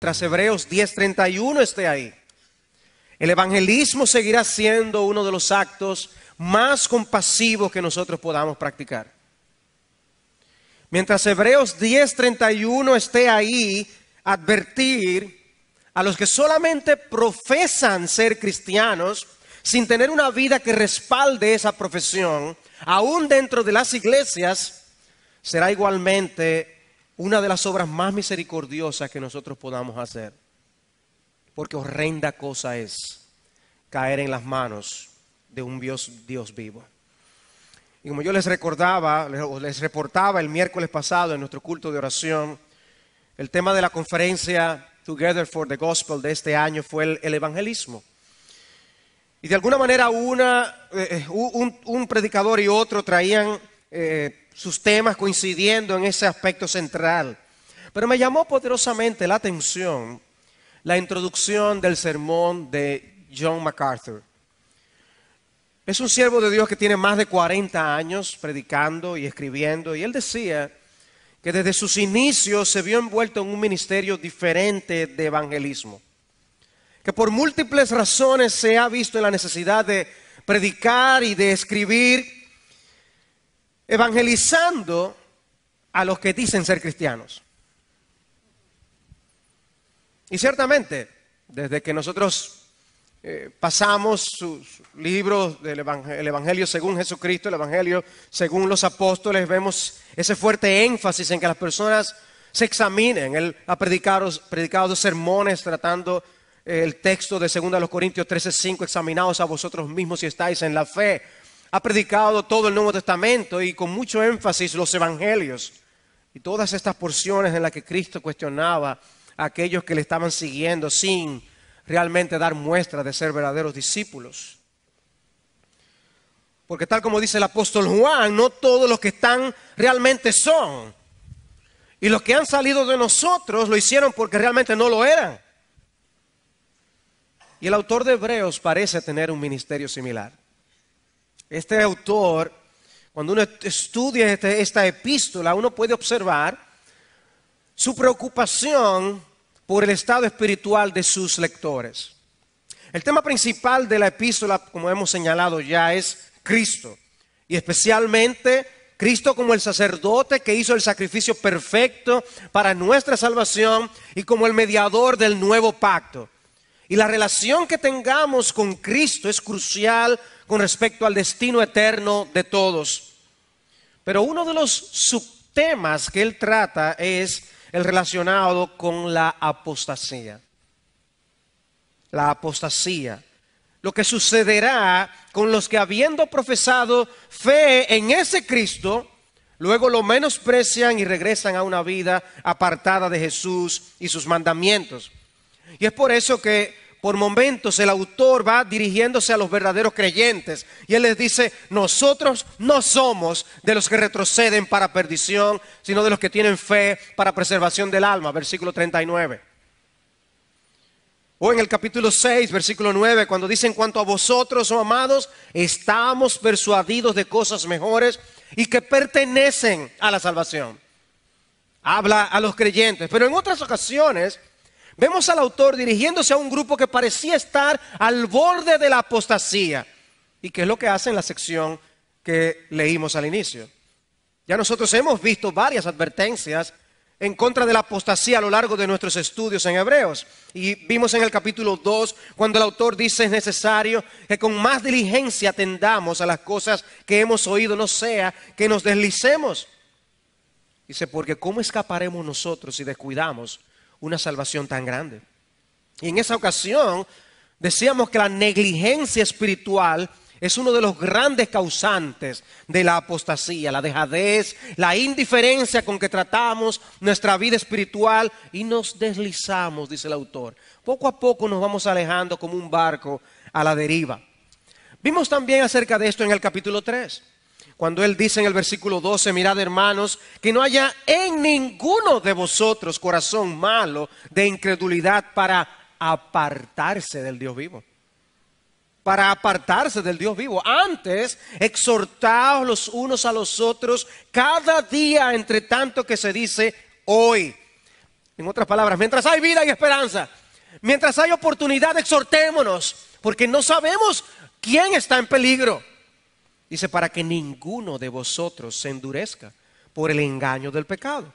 Tras Hebreos 10:31 esté ahí. El evangelismo seguirá siendo uno de los actos más compasivos que nosotros podamos practicar. Mientras Hebreos 10:31 esté ahí, advertir a los que solamente profesan ser cristianos sin tener una vida que respalde esa profesión, aún dentro de las iglesias, será igualmente una de las obras más misericordiosas que nosotros podamos hacer. Porque horrenda cosa es caer en las manos de un Dios vivo. Y como yo les reportaba el miércoles pasado en nuestro culto de oración, el tema de la conferencia Together for the Gospel de este año fue el evangelismo. Y de alguna manera un predicador y otro traían sus temas coincidiendo en ese aspecto central. Pero me llamó poderosamente la atención la introducción del sermón de John MacArthur. Es un siervo de Dios que tiene más de 40 años predicando y escribiendo, y él decía que desde sus inicios se vio envuelto en un ministerio diferente de evangelismo, que por múltiples razones se ha visto en la necesidad de predicar y de escribir, evangelizando a los que dicen ser cristianos. Y ciertamente, desde que nosotros pasamos sus libros del Evangelio según Jesucristo, el Evangelio según los apóstoles, vemos ese fuerte énfasis en que las personas se examinen. Él ha predicado dos sermones tratando el texto de 2 Corintios 13:5, examinaos a vosotros mismos si estáis en la fe. Ha predicado todo el Nuevo Testamento y con mucho énfasis los evangelios y todas estas porciones en las que Cristo cuestionaba a aquellos que le estaban siguiendo sin realmente dar muestra de ser verdaderos discípulos. Porque tal como dice el apóstol Juan, no todos los que están realmente son. Y los que han salido de nosotros lo hicieron porque realmente no lo eran. Y el autor de Hebreos parece tener un ministerio similar. Este autor, cuando uno estudia esta epístola, uno puede observar su preocupación por el estado espiritual de sus lectores. El tema principal de la epístola, como hemos señalado ya, es Cristo. Y especialmente Cristo como el sacerdote que hizo el sacrificio perfecto para nuestra salvación y como el mediador del nuevo pacto. Y la relación que tengamos con Cristo es crucial con respecto al destino eterno de todos. Pero uno de los subtemas que él trata es el relacionado con la apostasía. La apostasía. Lo que sucederá con los que habiendo profesado fe en ese Cristo, luego lo menosprecian y regresan a una vida apartada de Jesús y sus mandamientos. Y es por eso que por momentos el autor va dirigiéndose a los verdaderos creyentes y él les dice: nosotros no somos de los que retroceden para perdición, sino de los que tienen fe para preservación del alma, versículo 39. O en el capítulo 6, versículo 9, cuando dice: en cuanto a vosotros, oh amados, estamos persuadidos de cosas mejores y que pertenecen a la salvación. Habla a los creyentes, pero en otras ocasiones vemos al autor dirigiéndose a un grupo que parecía estar al borde de la apostasía. ¿Y qué es lo que hace en la sección que leímos al inicio? Ya nosotros hemos visto varias advertencias en contra de la apostasía a lo largo de nuestros estudios en Hebreos. Y vimos en el capítulo 2 cuando el autor dice: es necesario que con más diligencia atendamos a las cosas que hemos oído, no sea que nos deslicemos. Dice: porque ¿cómo escaparemos nosotros si descuidamos una salvación tan grande? Y en esa ocasión decíamos que la negligencia espiritual es uno de los grandes causantes de la apostasía, la dejadez, la indiferencia con que tratamos nuestra vida espiritual y nos deslizamos, dice el autor. Poco a poco nos vamos alejando como un barco a la deriva. Vimos también acerca de esto en el capítulo 3. Cuando él dice en el versículo 12, mirad hermanos, que no haya en ninguno de vosotros corazón malo de incredulidad para apartarse del Dios vivo. Para apartarse del Dios vivo. Antes, exhortaos los unos a los otros cada día, entre tanto que se dice hoy. En otras palabras, mientras hay vida y esperanza, mientras hay oportunidad, exhortémonos, porque no sabemos quién está en peligro. Dice, para que ninguno de vosotros se endurezca por el engaño del pecado.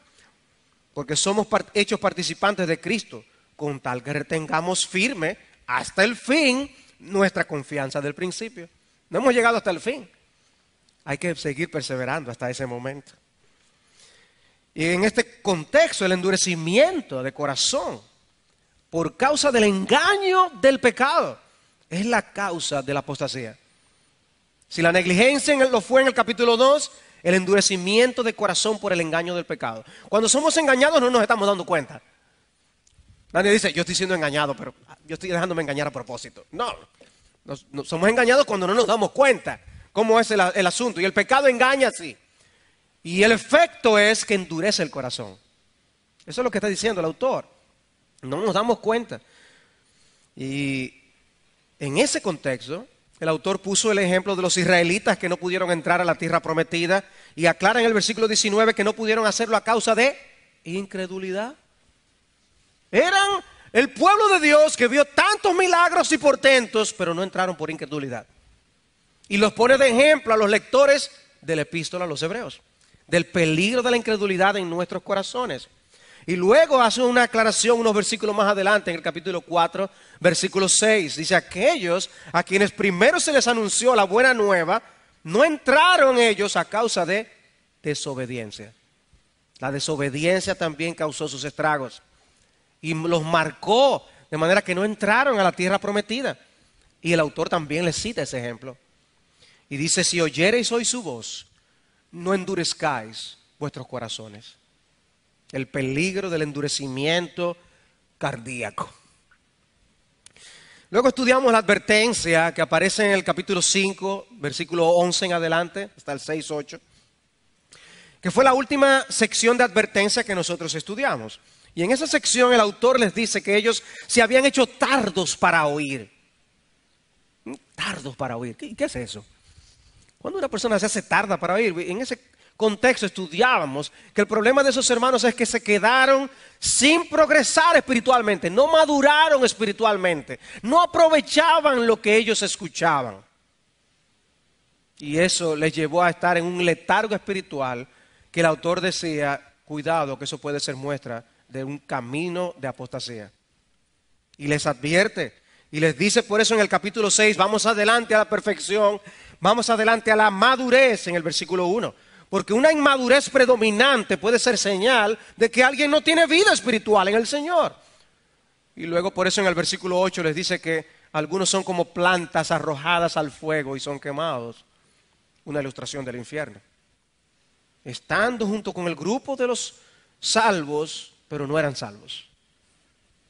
Porque somos hechos participantes de Cristo, con tal que retengamos firme hasta el fin nuestra confianza del principio. No hemos llegado hasta el fin. Hay que seguir perseverando hasta ese momento. Y en este contexto, el endurecimiento de corazón por causa del engaño del pecado es la causa de la apostasía. Si la negligencia lo fue en el capítulo 2, el endurecimiento de corazón por el engaño del pecado. Cuando somos engañados no nos estamos dando cuenta. Nadie dice, yo estoy siendo engañado, pero yo estoy dejándome engañar a propósito. No, somos engañados cuando no nos damos cuenta cómo es el asunto. Y el pecado engaña así. Y el efecto es que endurece el corazón. Eso es lo que está diciendo el autor. No nos damos cuenta. Y en ese contexto, el autor puso el ejemplo de los israelitas que no pudieron entrar a la tierra prometida y aclara en el versículo 19 que no pudieron hacerlo a causa de incredulidad. Eran el pueblo de Dios que vio tantos milagros y portentos, pero no entraron por incredulidad. Y los pone de ejemplo a los lectores de la epístola a los hebreos, del peligro de la incredulidad en nuestros corazones. Y luego hace una aclaración unos versículos más adelante, en el capítulo 4, versículo 6. Dice, aquellos a quienes primero se les anunció la buena nueva, no entraron ellos a causa de desobediencia. La desobediencia también causó sus estragos. Y los marcó de manera que no entraron a la tierra prometida. Y el autor también les cita ese ejemplo. Y dice, si oyereis hoy su voz, no endurezcáis vuestros corazones. El peligro del endurecimiento cardíaco. Luego estudiamos la advertencia que aparece en el capítulo 5, versículo 11 en adelante, hasta el 6, 8, que fue la última sección de advertencia que nosotros estudiamos. Y en esa sección el autor les dice que ellos se habían hecho tardos para oír. Tardos para oír. ¿Qué es eso? Cuando una persona se hace tarda para oír, en ese contexto estudiábamos que el problema de esos hermanos es que se quedaron sin progresar espiritualmente, no maduraron espiritualmente, no aprovechaban lo que ellos escuchaban. Y eso les llevó a estar en un letargo espiritual que el autor decía, cuidado, que eso puede ser muestra de un camino de apostasía. Y les advierte y les dice por eso en el capítulo 6, vamos adelante a la perfección, vamos adelante a la madurez en el versículo 1. Porque una inmadurez predominante puede ser señal de que alguien no tiene vida espiritual en el Señor. Y luego por eso en el versículo 8 les dice que algunos son como plantas arrojadas al fuego y son quemados. Una ilustración del infierno. Estando junto con el grupo de los salvos, pero no eran salvos.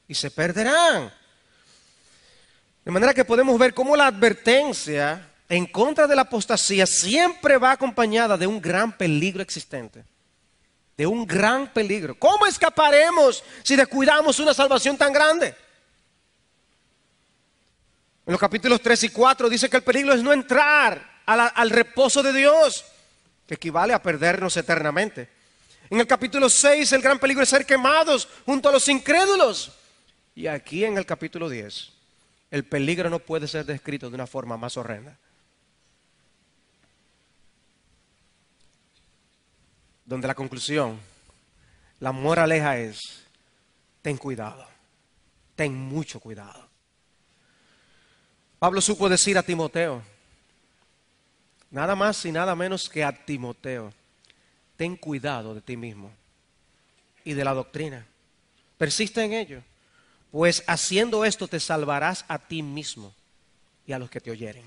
Y se perderán. De manera que podemos ver cómo la advertencia en contra de la apostasía siempre va acompañada de un gran peligro existente. De un gran peligro. ¿Cómo escaparemos si descuidamos una salvación tan grande? En los capítulos 3 y 4 dice que el peligro es no entrar al reposo de Dios, que equivale a perdernos eternamente. En el capítulo 6 el gran peligro es ser quemados junto a los incrédulos. Y aquí en el capítulo 10 el peligro no puede ser descrito de una forma más horrenda. Donde la conclusión, la moraleja es, ten cuidado, ten mucho cuidado. Pablo supo decir a Timoteo, nada más y nada menos que a Timoteo, ten cuidado de ti mismo y de la doctrina, persiste en ello, pues haciendo esto te salvarás a ti mismo y a los que te oyeren.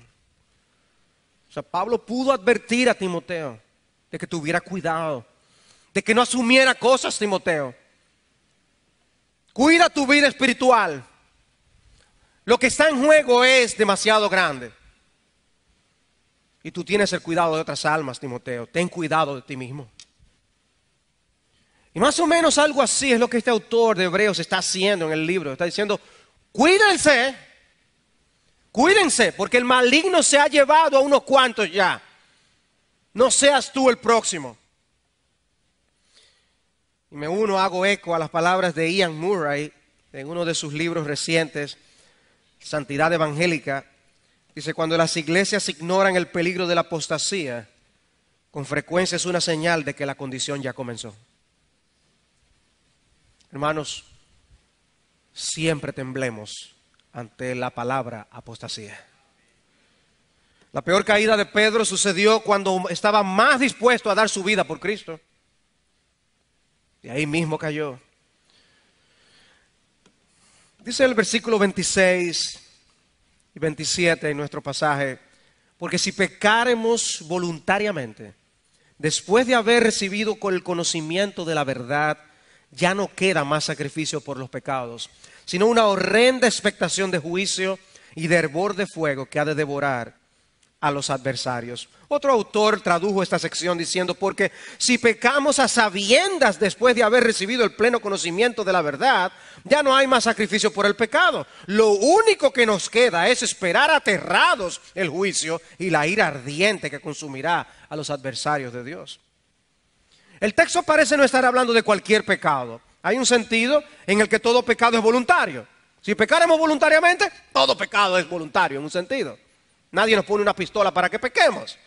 O sea, Pablo pudo advertir a Timoteo de que tuviera cuidado, de que no asumiera cosas, Timoteo. Cuida tu vida espiritual. Lo que está en juego es demasiado grande. Y tú tienes el cuidado de otras almas, Timoteo. Ten cuidado de ti mismo. Y más o menos algo así es lo que este autor de Hebreos está haciendo en el libro. Está diciendo, cuídense, porque el maligno se ha llevado a unos cuantos ya. No seas tú el próximo. Y me uno, hago eco a las palabras de Ian Murray en uno de sus libros recientes, Santidad Evangélica. Dice, cuando las iglesias ignoran el peligro de la apostasía, con frecuencia es una señal de que la condición ya comenzó. Hermanos, siempre temblemos ante la palabra apostasía. La peor caída de Pedro sucedió cuando estaba más dispuesto a dar su vida por Cristo. Y ahí mismo cayó. Dice el versículo 26 y 27 en nuestro pasaje, porque si pecáremos voluntariamente, después de haber recibido con el conocimiento de la verdad, ya no queda más sacrificio por los pecados, sino una horrenda expectación de juicio y de hervor de fuego que ha de devorar a los adversarios. Otro autor tradujo esta sección diciendo, porque si pecamos a sabiendas después de haber recibido el pleno conocimiento de la verdad, ya no hay más sacrificio por el pecado. Lo único que nos queda es esperar aterrados el juicio y la ira ardiente que consumirá a los adversarios de Dios. El texto parece no estar hablando de cualquier pecado. Hay un sentido en el que todo pecado es voluntario. Si pecáramos voluntariamente, todo pecado es voluntario en un sentido. Nadie nos pone una pistola para que pequemos.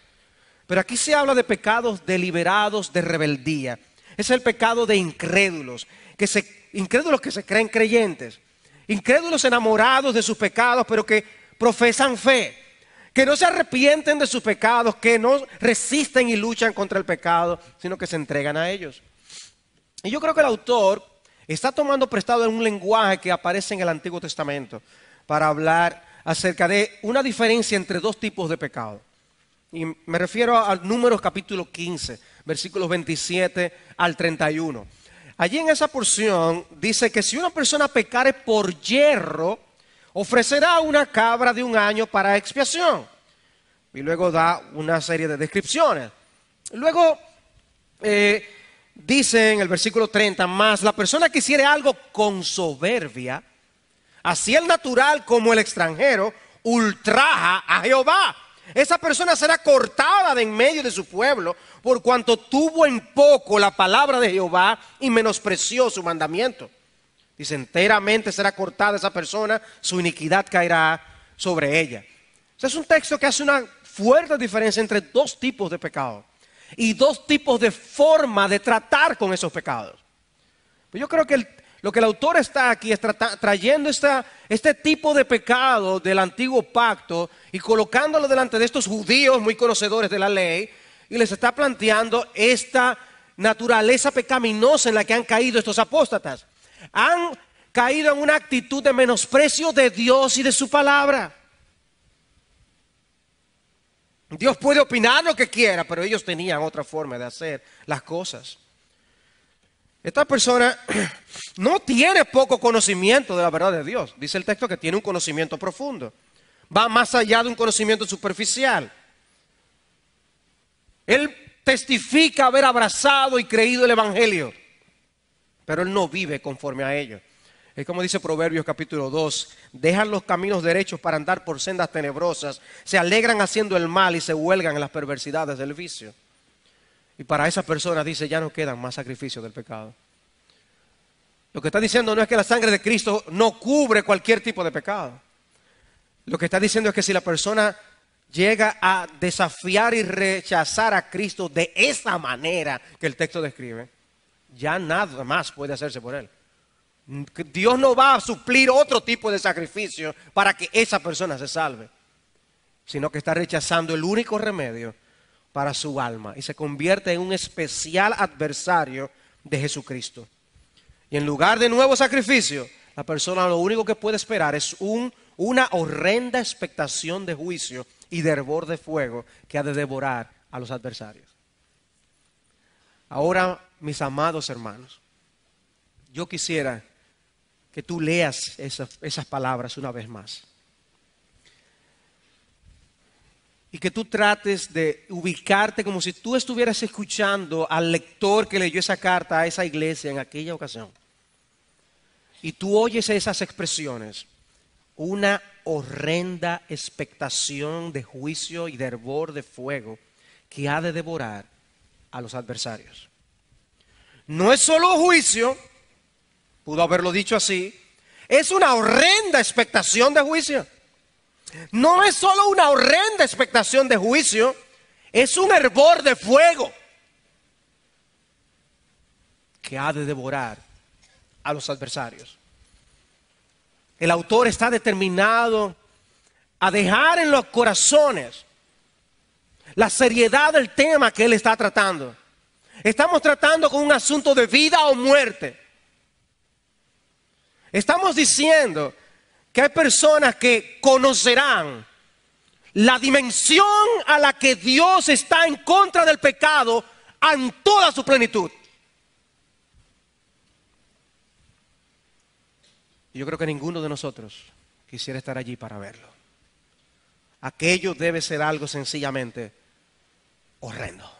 Pero aquí se habla de pecados deliberados de rebeldía. Es el pecado de incrédulos que se creen creyentes. Incrédulos enamorados de sus pecados, pero que profesan fe. Que no se arrepienten de sus pecados, que no resisten y luchan contra el pecado, sino que se entregan a ellos. Y yo creo que el autor está tomando prestado en un lenguaje que aparece en el Antiguo Testamento para hablar acerca de una diferencia entre dos tipos de pecado. Y me refiero a Números capítulo 15, versículos 27 al 31. Allí en esa porción dice que si una persona pecare por yerro, ofrecerá una cabra de un año para expiación. Y luego da una serie de descripciones. Luego dice en el versículo 30, más la persona que hiciere algo con soberbia, así el natural como el extranjero, ultraja a Jehová. Esa persona será cortada de en medio de su pueblo, por cuanto tuvo en poco la palabra de Jehová y menospreció su mandamiento. Dice, enteramente será cortada esa persona, su iniquidad caerá sobre ella. Es un texto que hace una fuerte diferencia entre dos tipos de pecado y dos tipos de forma de tratar con esos pecados. Pues yo creo que lo que el autor está aquí es trayendo este tipo de pecado del antiguo pacto y colocándolo delante de estos judíos muy conocedores de la ley, y les está planteando esta naturaleza pecaminosa en la que han caído estos apóstatas. Han caído en una actitud de menosprecio de Dios y de su palabra. Dios puede opinar lo que quiera, pero ellos tenían otra forma de hacer las cosas. Esta persona no tiene poco conocimiento de la verdad de Dios. Dice el texto que tiene un conocimiento profundo. Va más allá de un conocimiento superficial. Él testifica haber abrazado y creído el Evangelio, pero él no vive conforme a ello. Es como dice Proverbios capítulo 2, dejan los caminos derechos para andar por sendas tenebrosas, se alegran haciendo el mal y se huelgan en las perversidades del vicio. Y para esas personas dice, ya no quedan más sacrificios del pecado. Lo que está diciendo no es que la sangre de Cristo no cubre cualquier tipo de pecado. Lo que está diciendo es que si la persona llega a desafiar y rechazar a Cristo de esa manera que el texto describe, ya nada más puede hacerse por él. Dios no va a suplir otro tipo de sacrificio para que esa persona se salve, sino que está rechazando el único remedio para su alma y se convierte en un especial adversario de Jesucristo. Y en lugar de nuevo sacrificio, la persona lo único que puede esperar es una horrenda expectación de juicio y de hervor de fuego que ha de devorar a los adversarios. Ahora, mis amados hermanos, yo quisiera que tú leas esas palabras una vez más. Y que tú trates de ubicarte como si tú estuvieras escuchando al lector que leyó esa carta a esa iglesia en aquella ocasión. Y tú oyes esas expresiones, una horrenda expectación de juicio y de hervor de fuego que ha de devorar a los adversarios. No es solo juicio, pudo haberlo dicho así, es una horrenda expectación de juicio. No es solo una horrenda expectación de juicio, es un hervor de fuego que ha de devorar a los adversarios. El autor está determinado a dejar en los corazones la seriedad del tema que él está tratando. Estamos tratando con un asunto de vida o muerte. Estamos diciendo que hay personas que conocerán la dimensión a la que Dios está en contra del pecado en toda su plenitud. Yo creo que ninguno de nosotros quisiera estar allí para verlo. Aquello debe ser algo sencillamente horrendo.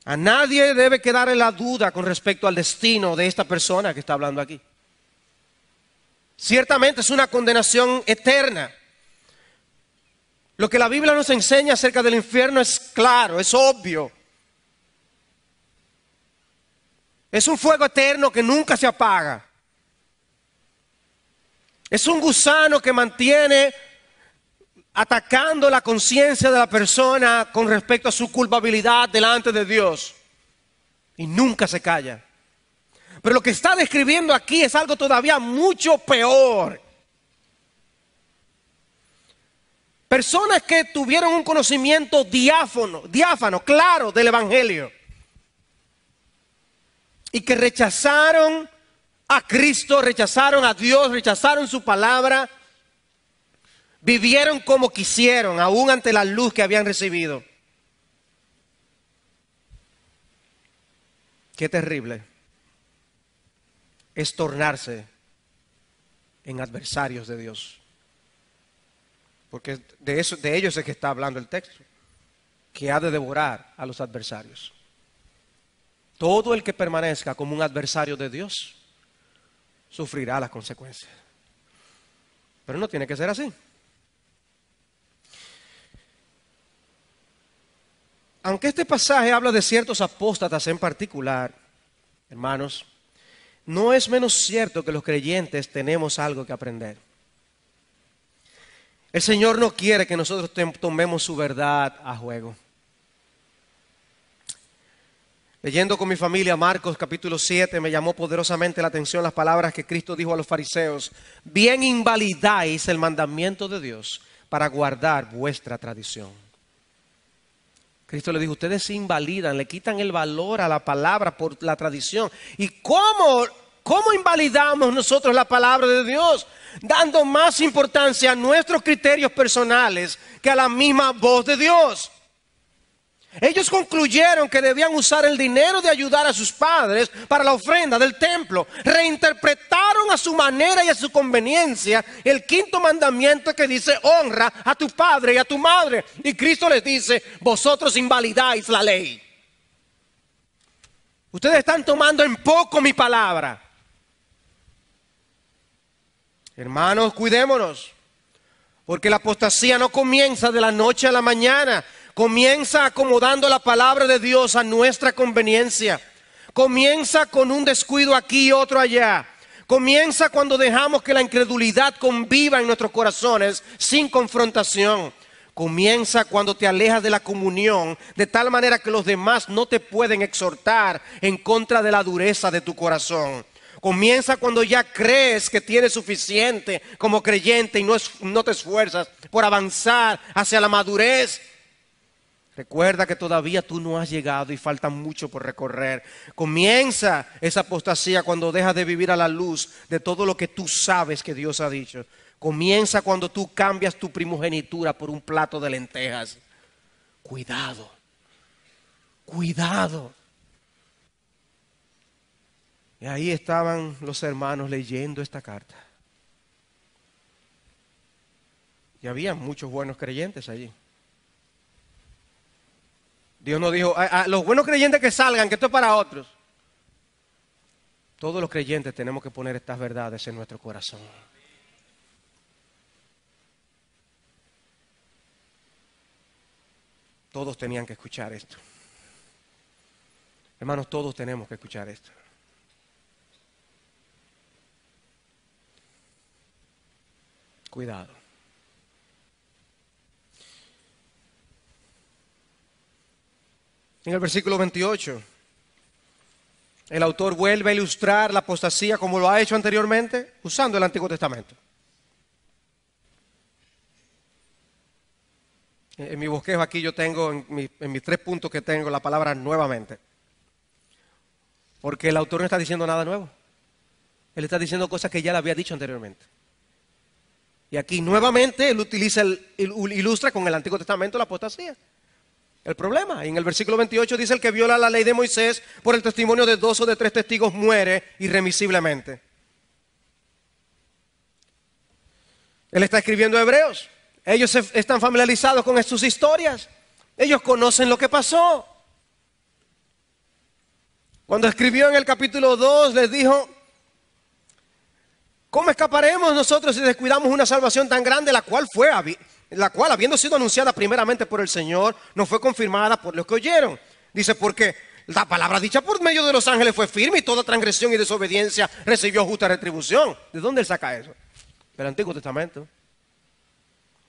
A nadie debe quedar en la duda con respecto al destino de esta persona que está hablando aquí. Ciertamente es una condenación eterna. Lo que la Biblia nos enseña acerca del infierno es claro, es obvio. Es un fuego eterno que nunca se apaga. Es un gusano que mantiene atacando la conciencia de la persona con respecto a su culpabilidad delante de Dios. Y nunca se calla. Pero lo que está describiendo aquí es algo todavía mucho peor. Personas que tuvieron un conocimiento diáfano, claro, del Evangelio. Y que rechazaron a Cristo, rechazaron a Dios, rechazaron su palabra. Vivieron como quisieron, aún ante la luz que habían recibido. Qué terrible es tornarse en adversarios de Dios. Porque de ellos es que está hablando el texto, que ha de devorar a los adversarios. Todo el que permanezca como un adversario de Dios sufrirá las consecuencias. Pero no tiene que ser así. Aunque este pasaje habla de ciertos apóstatas en particular, hermanos, no es menos cierto que los creyentes tenemos algo que aprender. El Señor no quiere que nosotros tomemos su verdad a juego. Leyendo con mi familia Marcos capítulo 7, me llamó poderosamente la atención las palabras que Cristo dijo a los fariseos: bien invalidáis el mandamiento de Dios para guardar vuestra tradición. Cristo le dijo, ustedes invalidan, le quitan el valor a la palabra por la tradición. ¿Y cómo invalidamos nosotros la palabra de Dios? Dando más importancia a nuestros criterios personales que a la misma voz de Dios. Ellos concluyeron que debían usar el dinero de ayudar a sus padres para la ofrenda del templo. Reinterpretaron a su manera y a su conveniencia el quinto mandamiento que dice honra a tu padre y a tu madre. Y Cristo les dice, vosotros invalidáis la ley. Ustedes están tomando en poco mi palabra. Hermanos, cuidémonos, porque la apostasía no comienza de la noche a la mañana. Comienza acomodando la palabra de Dios a nuestra conveniencia. Comienza con un descuido aquí y otro allá. Comienza cuando dejamos que la incredulidad conviva en nuestros corazones sin confrontación. Comienza cuando te alejas de la comunión de tal manera que los demás no te pueden exhortar en contra de la dureza de tu corazón. Comienza cuando ya crees que tienes suficiente como creyente y no te esfuerzas por avanzar hacia la madurez. Recuerda que todavía tú no has llegado y falta mucho por recorrer. Comienza esa apostasía cuando dejas de vivir a la luz de todo lo que tú sabes que Dios ha dicho. Comienza cuando tú cambias tu primogenitura por un plato de lentejas. Cuidado, cuidado. Y ahí estaban los hermanos leyendo esta carta. Y había muchos buenos creyentes allí. Dios nos dijo, a los buenos creyentes que salgan, que esto es para otros. Todos los creyentes tenemos que poner estas verdades en nuestro corazón. Todos tenían que escuchar esto. Hermanos, todos tenemos que escuchar esto. Cuidado. En el versículo 28, el autor vuelve a ilustrar la apostasía como lo ha hecho anteriormente, usando el Antiguo Testamento. En mi bosquejo aquí yo tengo, en mis 3 puntos que tengo, la palabra nuevamente. Porque el autor no está diciendo nada nuevo. Él está diciendo cosas que ya le había dicho anteriormente. Y aquí nuevamente él ilustra con el Antiguo Testamento la apostasía. El problema, en el versículo 28 dice: el que viola la ley de Moisés por el testimonio de 2 o de 3 testigos muere irremisiblemente. Él está escribiendo a Hebreos. Ellos están familiarizados con sus historias. Ellos conocen lo que pasó. Cuando escribió en el capítulo 2 les dijo: ¿cómo escaparemos nosotros si descuidamos una salvación tan grande, la cual habiendo sido anunciada primeramente por el Señor, no fue confirmada por los que oyeron? Dice: porque la palabra dicha por medio de los ángeles fue firme y toda transgresión y desobediencia recibió justa retribución. ¿De dónde él saca eso? Del Antiguo Testamento.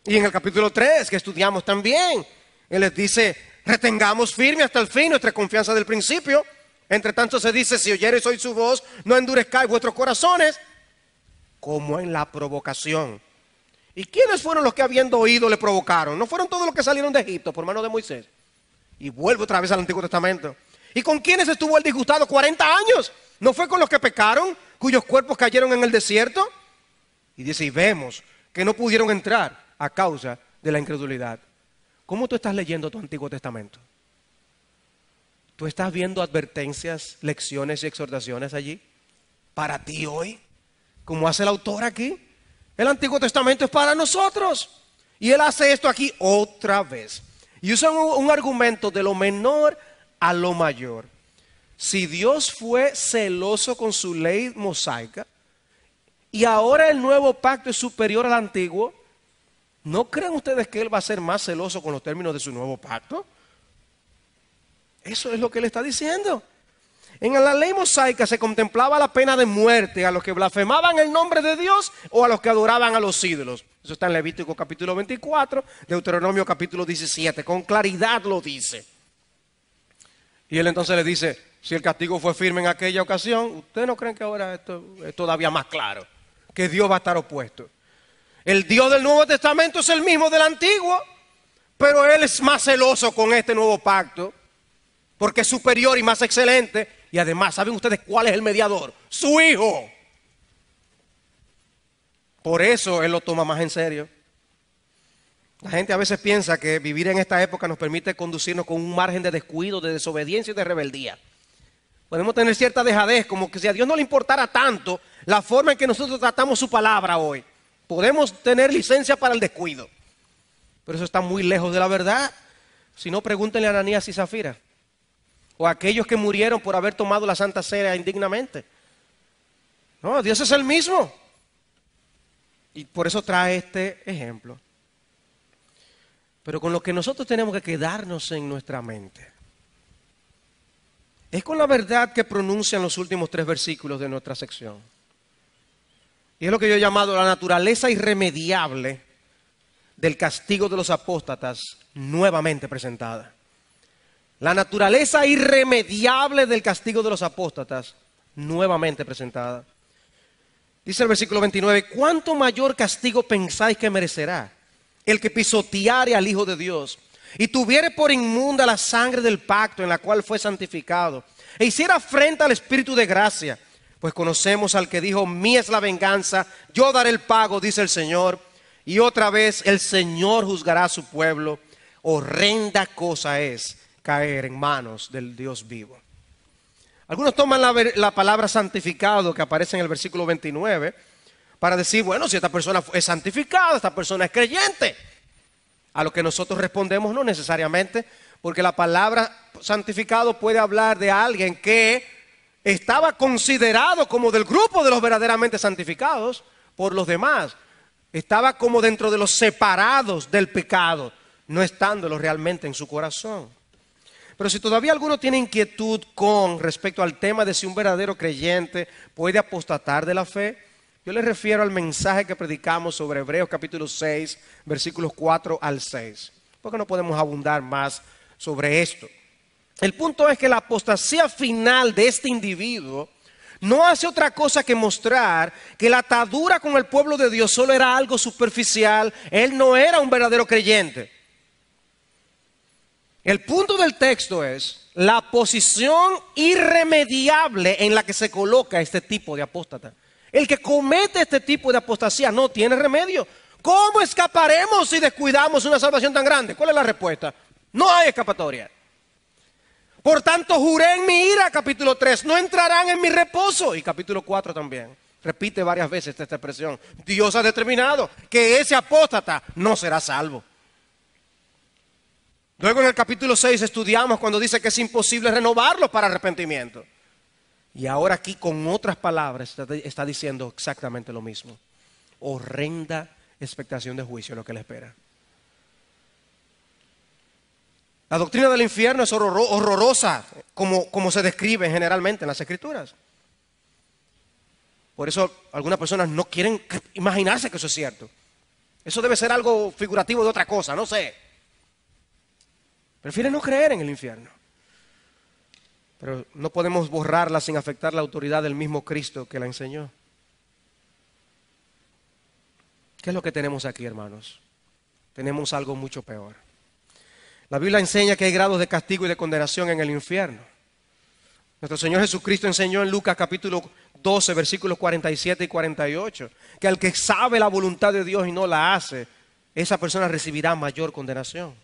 Y en el capítulo 3, que estudiamos también, él les dice: retengamos firme hasta el fin nuestra confianza del principio. Entre tanto se dice: si oyereis hoy su voz, no endurezcáis vuestros corazones, como en la provocación. ¿Y quiénes fueron los que habiendo oído le provocaron? ¿No fueron todos los que salieron de Egipto por mano de Moisés? Y vuelvo otra vez al Antiguo Testamento. ¿Y con quiénes estuvo el disgustado 40 años? ¿No fue con los que pecaron, cuyos cuerpos cayeron en el desierto? Y dice: y vemos que no pudieron entrar a causa de la incredulidad. ¿Cómo tú estás leyendo tu Antiguo Testamento? ¿Tú estás viendo advertencias, lecciones y exhortaciones allí para ti hoy? Como hace el autor aquí. El Antiguo Testamento es para nosotros. Y él hace esto aquí otra vez. Y usa un argumento de lo menor a lo mayor. Si Dios fue celoso con su ley mosaica y ahora el nuevo pacto es superior al antiguo, ¿no creen ustedes que él va a ser más celoso con los términos de su nuevo pacto? Eso es lo que él está diciendo. En la ley mosaica se contemplaba la pena de muerte a los que blasfemaban el nombre de Dios o a los que adoraban a los ídolos. Eso está en Levítico capítulo 24, Deuteronomio capítulo 17, con claridad lo dice. Y él entonces le dice: si el castigo fue firme en aquella ocasión, ¿ustedes no creen que ahora esto es todavía más claro? Que Dios va a estar opuesto. El Dios del Nuevo Testamento es el mismo del Antiguo, pero Él es más celoso con este nuevo pacto, porque es superior y más excelente. Y además, ¿saben ustedes cuál es el mediador? Su Hijo. Por eso Él lo toma más en serio. La gente a veces piensa que vivir en esta época nos permite conducirnos con un margen de descuido, de desobediencia y de rebeldía. Podemos tener cierta dejadez, como que si a Dios no le importara tanto la forma en que nosotros tratamos su palabra hoy. Podemos tener licencia para el descuido. Pero eso está muy lejos de la verdad. Si no, pregúntenle a Ananías y Zafira. O a aquellos que murieron por haber tomado la Santa Cena indignamente. No, Dios es el mismo. Y por eso trae este ejemplo. Pero con lo que nosotros tenemos que quedarnos en nuestra mente es con la verdad que pronuncian los últimos 3 versículos de nuestra sección. Y es lo que yo he llamado la naturaleza irremediable del castigo de los apóstatas nuevamente presentada. La naturaleza irremediable del castigo de los apóstatas nuevamente presentada. Dice el versículo 29, ¿cuánto mayor castigo pensáis que merecerá el que pisoteare al Hijo de Dios y tuviere por inmunda la sangre del pacto en la cual fue santificado e hiciera afrenta al Espíritu de gracia? Pues conocemos al que dijo: mía es la venganza, yo daré el pago, dice el Señor. Y otra vez el Señor juzgará a su pueblo. Horrenda cosa es caer en manos del Dios vivo. Algunos toman la palabra santificado que aparece en el versículo 29 para decir: bueno, si esta persona es santificada, esta persona es creyente. A lo que nosotros respondemos: no necesariamente, porque la palabra santificado puede hablar de alguien que estaba considerado como del grupo de los verdaderamente santificados por los demás. Estaba como dentro de los separados del pecado, no estándolo realmente en su corazón. Pero si todavía alguno tiene inquietud con respecto al tema de si un verdadero creyente puede apostatar de la fe, yo les refiero al mensaje que predicamos sobre Hebreos capítulo 6, versículos 4 al 6. Porque no podemos abundar más sobre esto. El punto es que la apostasía final de este individuo no hace otra cosa que mostrar que la atadura con el pueblo de Dios solo era algo superficial. Él no era un verdadero creyente. El punto del texto es la posición irremediable en la que se coloca este tipo de apóstata. El que comete este tipo de apostasía no tiene remedio. ¿Cómo escaparemos si descuidamos una salvación tan grande? ¿Cuál es la respuesta? No hay escapatoria. Por tanto, juré en mi ira, capítulo 3, no entrarán en mi reposo. Y capítulo 4 también. Repite varias veces esta expresión. Dios ha determinado que ese apóstata no será salvo. Luego en el capítulo 6 estudiamos cuando dice que es imposible renovarlo para arrepentimiento. Y ahora aquí con otras palabras está diciendo exactamente lo mismo. Horrenda expectación de juicio lo que le espera. La doctrina del infierno es horrorosa como se describe generalmente en las Escrituras. Por eso algunas personas no quieren imaginarse que eso es cierto. Eso debe ser algo figurativo de otra cosa, no sé. Prefieren no creer en el infierno. Pero no podemos borrarla sin afectar la autoridad del mismo Cristo que la enseñó. ¿Qué es lo que tenemos aquí, hermanos? Tenemos algo mucho peor. La Biblia enseña que hay grados de castigo y de condenación en el infierno. Nuestro Señor Jesucristo enseñó en Lucas capítulo 12, versículos 47 y 48, que al que sabe la voluntad de Dios y no la hace, esa persona recibirá mayor condenación.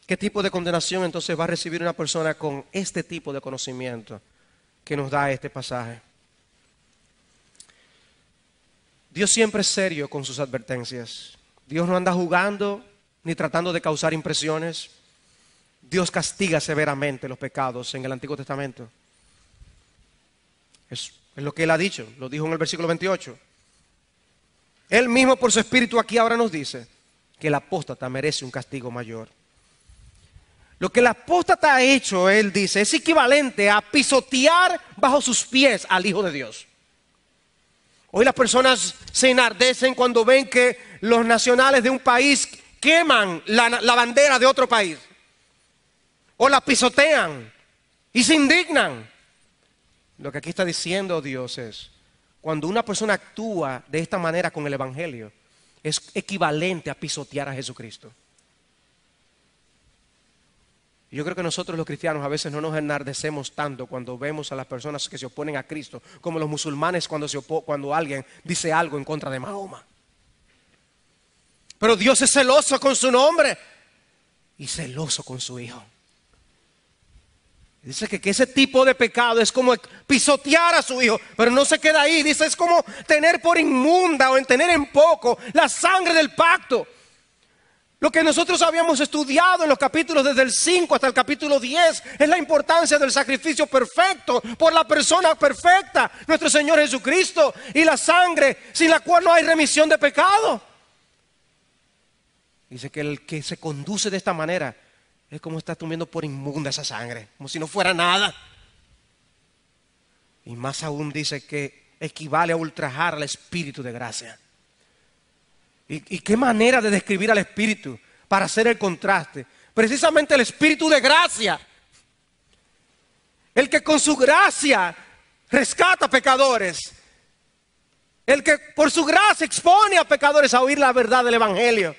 ¿Qué tipo de condenación entonces va a recibir una persona con este tipo de conocimiento que nos da este pasaje? Dios siempre es serio con sus advertencias. Dios no anda jugando ni tratando de causar impresiones. Dios castiga severamente los pecados en el Antiguo Testamento. Es lo que Él ha dicho, lo dijo en el versículo 28. Él mismo por su Espíritu aquí ahora nos dice que el apóstata merece un castigo mayor. Lo que el apóstata ha hecho, él dice, es equivalente a pisotear bajo sus pies al Hijo de Dios. Hoy las personas se enardecen cuando ven que los nacionales de un país queman la bandera de otro país. O la pisotean y se indignan. Lo que aquí está diciendo Dios es, cuando una persona actúa de esta manera con el Evangelio, es equivalente a pisotear a Jesucristo. Yo creo que nosotros los cristianos a veces no nos enardecemos tanto cuando vemos a las personas que se oponen a Cristo, como los musulmanes cuando alguien dice algo en contra de Mahoma. Pero Dios es celoso con su nombre y celoso con su Hijo. Dice que ese tipo de pecado es como pisotear a su Hijo, pero no se queda ahí. Dice, es como tener por inmunda o en tener en poco la sangre del pacto. Lo que nosotros habíamos estudiado en los capítulos desde el 5 hasta el capítulo 10 es la importancia del sacrificio perfecto por la persona perfecta, nuestro Señor Jesucristo, y la sangre sin la cual no hay remisión de pecado. Dice que el que se conduce de esta manera es como está tomando por inmunda esa sangre, como si no fuera nada. Y más aún dice que equivale a ultrajar al Espíritu de gracia. ¿Y qué manera de describir al Espíritu para hacer el contraste? Precisamente el Espíritu de gracia. El que con su gracia rescata a pecadores. El que por su gracia expone a pecadores a oír la verdad del Evangelio.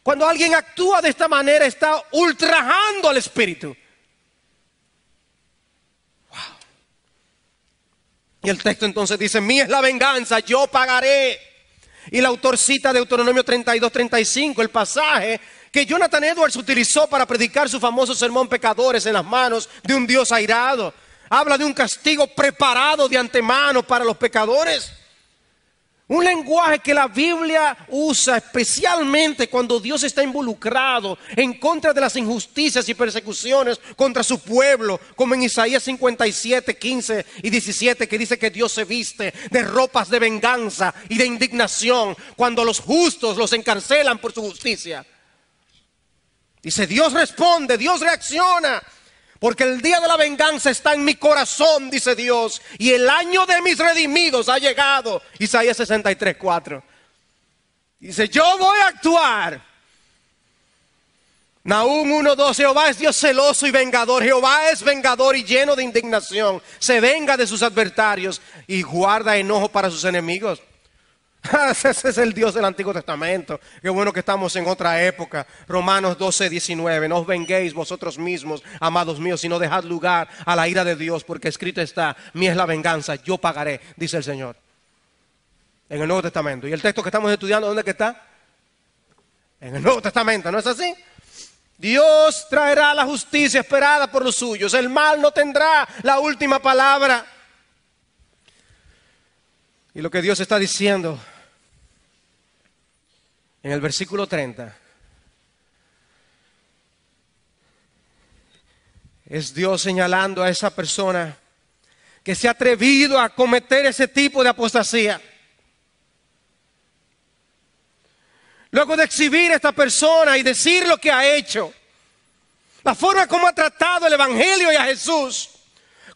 Cuando alguien actúa de esta manera está ultrajando al Espíritu. Wow. Y el texto entonces dice, mía es la venganza, yo pagaré. Y el autor cita Deuteronomio 32-35, el pasaje que Jonathan Edwards utilizó para predicar su famoso sermón Pecadores en las manos de un Dios airado. Habla de un castigo preparado de antemano para los pecadores. Un lenguaje que la Biblia usa especialmente cuando Dios está involucrado en contra de las injusticias y persecuciones contra su pueblo, como en Isaías 57, 15 y 17, que dice que Dios se viste de ropas de venganza y de indignación cuando los justos los encarcelan por su justicia. Dice, Dios responde, Dios reacciona. Porque el día de la venganza está en mi corazón, dice Dios. Y el año de mis redimidos ha llegado. Isaías 63:4. Dice, yo voy a actuar. Nahum 1:2, Jehová es Dios celoso y vengador. Jehová es vengador y lleno de indignación. Se venga de sus adversarios y guarda enojo para sus enemigos. Ese es el Dios del Antiguo Testamento. Qué bueno que estamos en otra época. Romanos 12:19. No os venguéis vosotros mismos, amados míos, sino dejad lugar a la ira de Dios, porque escrito está, mía es la venganza, yo pagaré, dice el Señor. En el Nuevo Testamento. Y el texto que estamos estudiando, ¿dónde que está? En el Nuevo Testamento, ¿no es así? Dios traerá la justicia esperada por los suyos. El mal no tendrá la última palabra. Y lo que Dios está diciendo en el versículo 30 es Dios señalando a esa persona que se ha atrevido a cometer ese tipo de apostasía. Luego de exhibir a esta persona y decir lo que ha hecho, la forma como ha tratado el Evangelio y a Jesús,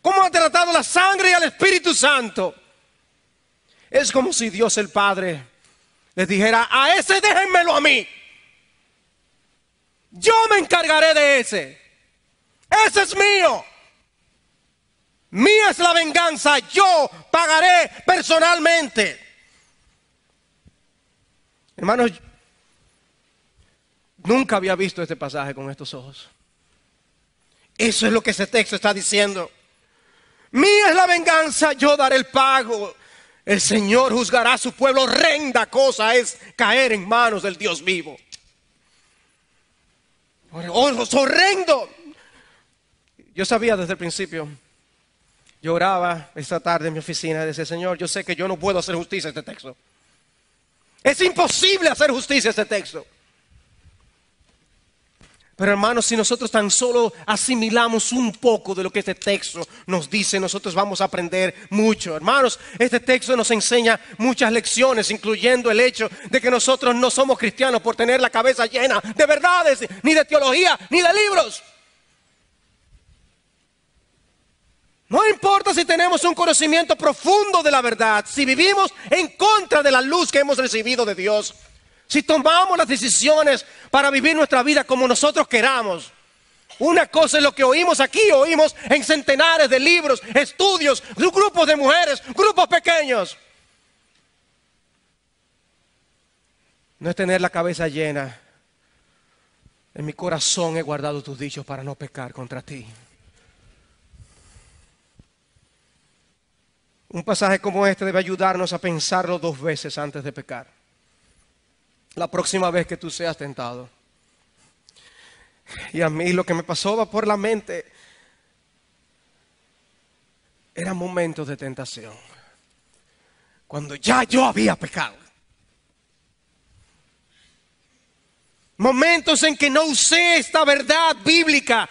cómo ha tratado la sangre y al Espíritu Santo, es como si Dios el Padre les dijera, a ese déjenmelo a mí. Yo me encargaré de ese. Ese es mío. Mía es la venganza. Yo pagaré personalmente. Hermanos, nunca había visto este pasaje con estos ojos. Eso es lo que ese texto está diciendo. Mía es la venganza, yo daré el pago. El Señor juzgará a su pueblo. Horrenda cosa es caer en manos del Dios vivo. Es horrendo. Yo sabía desde el principio. Yo oraba esta tarde en mi oficina y decía, Señor, yo sé que yo no puedo hacer justicia a este texto. Es imposible hacer justicia a este texto. Pero hermanos, si nosotros tan solo asimilamos un poco de lo que este texto nos dice, nosotros vamos a aprender mucho. Hermanos, este texto nos enseña muchas lecciones, incluyendo el hecho de que nosotros no somos cristianos por tener la cabeza llena de verdades, ni de teología, ni de libros. No importa si tenemos un conocimiento profundo de la verdad, si vivimos en contra de la luz que hemos recibido de Dios, si tomamos las decisiones para vivir nuestra vida como nosotros queramos. Una cosa es lo que oímos aquí, oímos en centenares de libros, estudios, grupos de mujeres, grupos pequeños. No es tener la cabeza llena. En mi corazón he guardado tus dichos para no pecar contra ti. Un pasaje como este debe ayudarnos a pensarlo 2 veces antes de pecar. La próxima vez que tú seas tentado. Y a mí lo que me pasaba por la mente eran momentos de tentación. Cuando ya yo había pecado. Momentos en que no usé esta verdad bíblica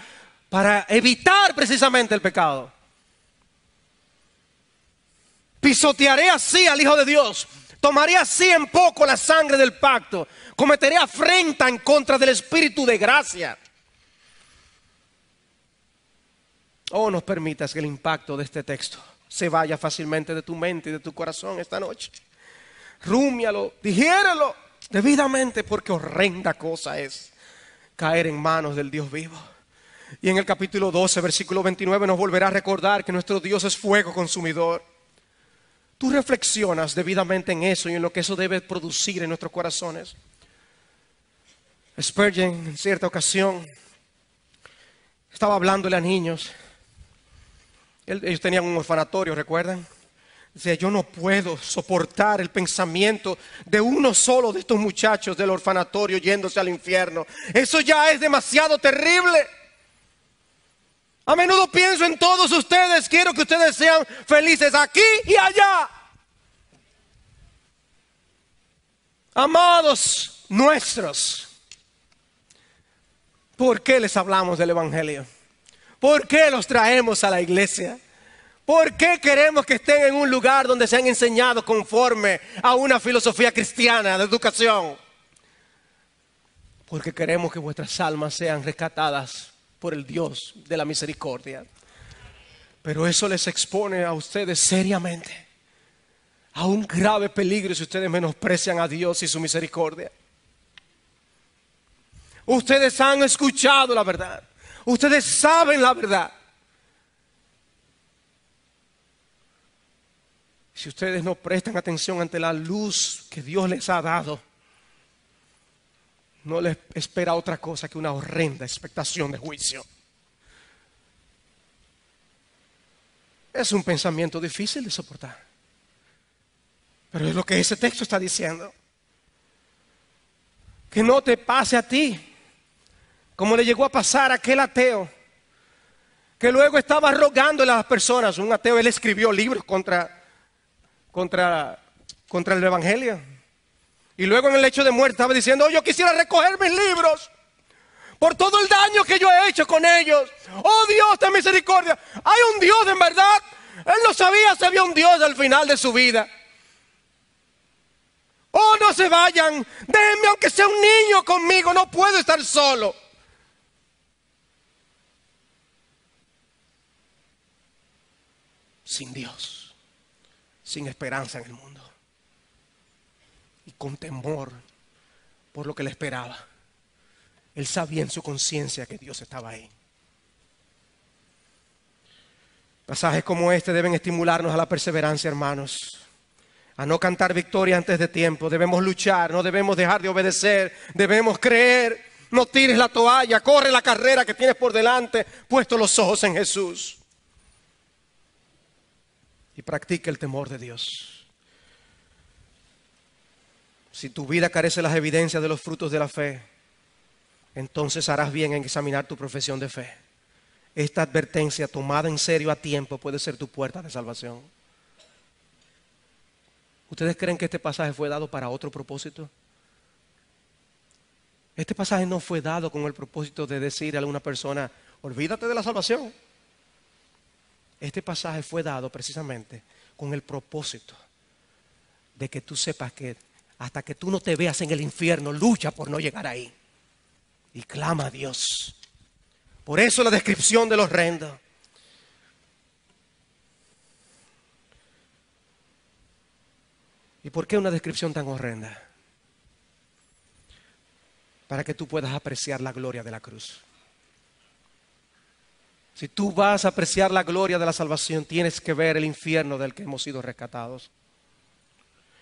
para evitar precisamente el pecado. Pisotearé así al Hijo de Dios. Tomaré así en poco la sangre del pacto. Cometeré afrenta en contra del Espíritu de gracia. Oh, no permitas que el impacto de este texto se vaya fácilmente de tu mente y de tu corazón esta noche. Rúmialo, digiéralo debidamente, porque horrenda cosa es caer en manos del Dios vivo. Y en el capítulo 12, versículo 29 nos volverá a recordar que nuestro Dios es fuego consumidor. Tú reflexionas debidamente en eso y en lo que eso debe producir en nuestros corazones. Spurgeon en cierta ocasión estaba hablándole a niños. Ellos tenían un orfanatorio, ¿recuerdan? Decía, yo no puedo soportar el pensamiento de uno solo de estos muchachos del orfanatorio yéndose al infierno. Eso ya es demasiado terrible. A menudo pienso en todos ustedes. Quiero que ustedes sean felices aquí y allá. Amados nuestros, ¿por qué les hablamos del Evangelio? ¿Por qué los traemos a la iglesia? ¿Por qué queremos que estén en un lugar donde sean enseñados conforme a una filosofía cristiana de educación? porque queremos que vuestras almas sean rescatadas por el Dios de la misericordia. Pero eso les expone a ustedes seriamente a un grave peligro si ustedes menosprecian a Dios y su misericordia. Ustedes han escuchado la verdad. Ustedes saben la verdad. Si ustedes no prestan atención ante la luz que Dios les ha dado, no les espera otra cosa que una horrenda expectación de juicio. Es un pensamiento difícil de soportar, pero es lo que ese texto está diciendo. Que no te pase a ti como le llegó a pasar a aquel ateo que luego estaba rogándole a las personas. Un ateo, él escribió libros contra el evangelio, y luego en el lecho de muerte estaba diciendo: oh, yo quisiera recoger mis libros por todo el daño que yo he hecho con ellos. Oh Dios de misericordia, hay un Dios en verdad. Él no sabía si había un Dios al final de su vida. Oh, no se vayan, déjenme aunque sea un niño conmigo, no puedo estar solo. Sin Dios, sin esperanza en el mundo, y con temor por lo que le esperaba. Él sabía en su conciencia que Dios estaba ahí. Pasajes como este deben estimularnos a la perseverancia, hermanos, a no cantar victoria antes de tiempo. Debemos luchar, no debemos dejar de obedecer, debemos creer. No tires la toalla, corre la carrera que tienes por delante, puesto los ojos en Jesús. Y practica el temor de Dios. Si tu vida carece de las evidencias de los frutos de la fe, entonces harás bien en examinar tu profesión de fe. Esta advertencia tomada en serio a tiempo puede ser tu puerta de salvación. ¿Ustedes creen que este pasaje fue dado para otro propósito? Este pasaje no fue dado con el propósito de decir a alguna persona: olvídate de la salvación. Este pasaje fue dado precisamente con el propósito de que tú sepas que hasta que tú no te veas en el infierno, lucha por no llegar ahí. Y clama a Dios. Por eso la descripción del horrendo. ¿Y por qué una descripción tan horrenda? Para que tú puedas apreciar la gloria de la cruz. Si tú vas a apreciar la gloria de la salvación, tienes que ver el infierno del que hemos sido rescatados.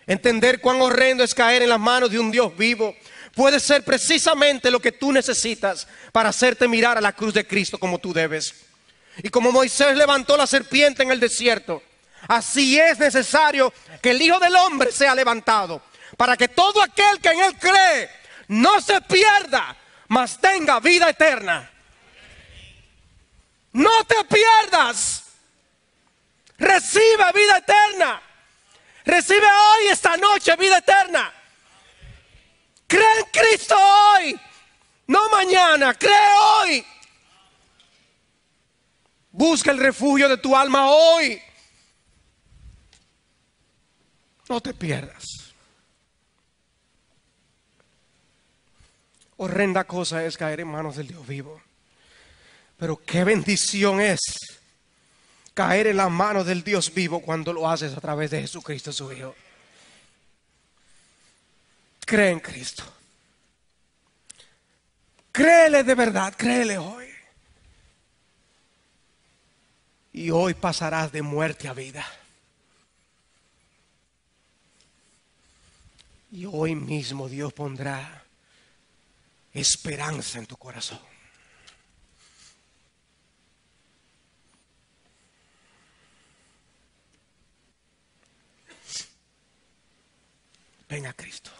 Entender cuán horrendo es caer en las manos de un Dios vivo puede ser precisamente lo que tú necesitas para hacerte mirar a la cruz de Cristo como tú debes. Y como Moisés levantó la serpiente en el desierto, así es necesario que el Hijo del Hombre sea levantado, para que todo aquel que en Él cree no se pierda, mas tenga vida eterna. No te pierdas. Recibe vida eterna. Recibe hoy, esta noche, vida eterna. Cree en Cristo hoy, no mañana, cree hoy. Busca el refugio de tu alma hoy. No te pierdas. Horrenda cosa es caer en manos del Dios vivo. Pero qué bendición es caer en las manos del Dios vivo cuando lo haces a través de Jesucristo su Hijo. Cree en Cristo. Créele de verdad, créele hoy. Y hoy pasarás de muerte a vida. Y hoy mismo Dios pondrá esperanza en tu corazón. Ven a Cristo.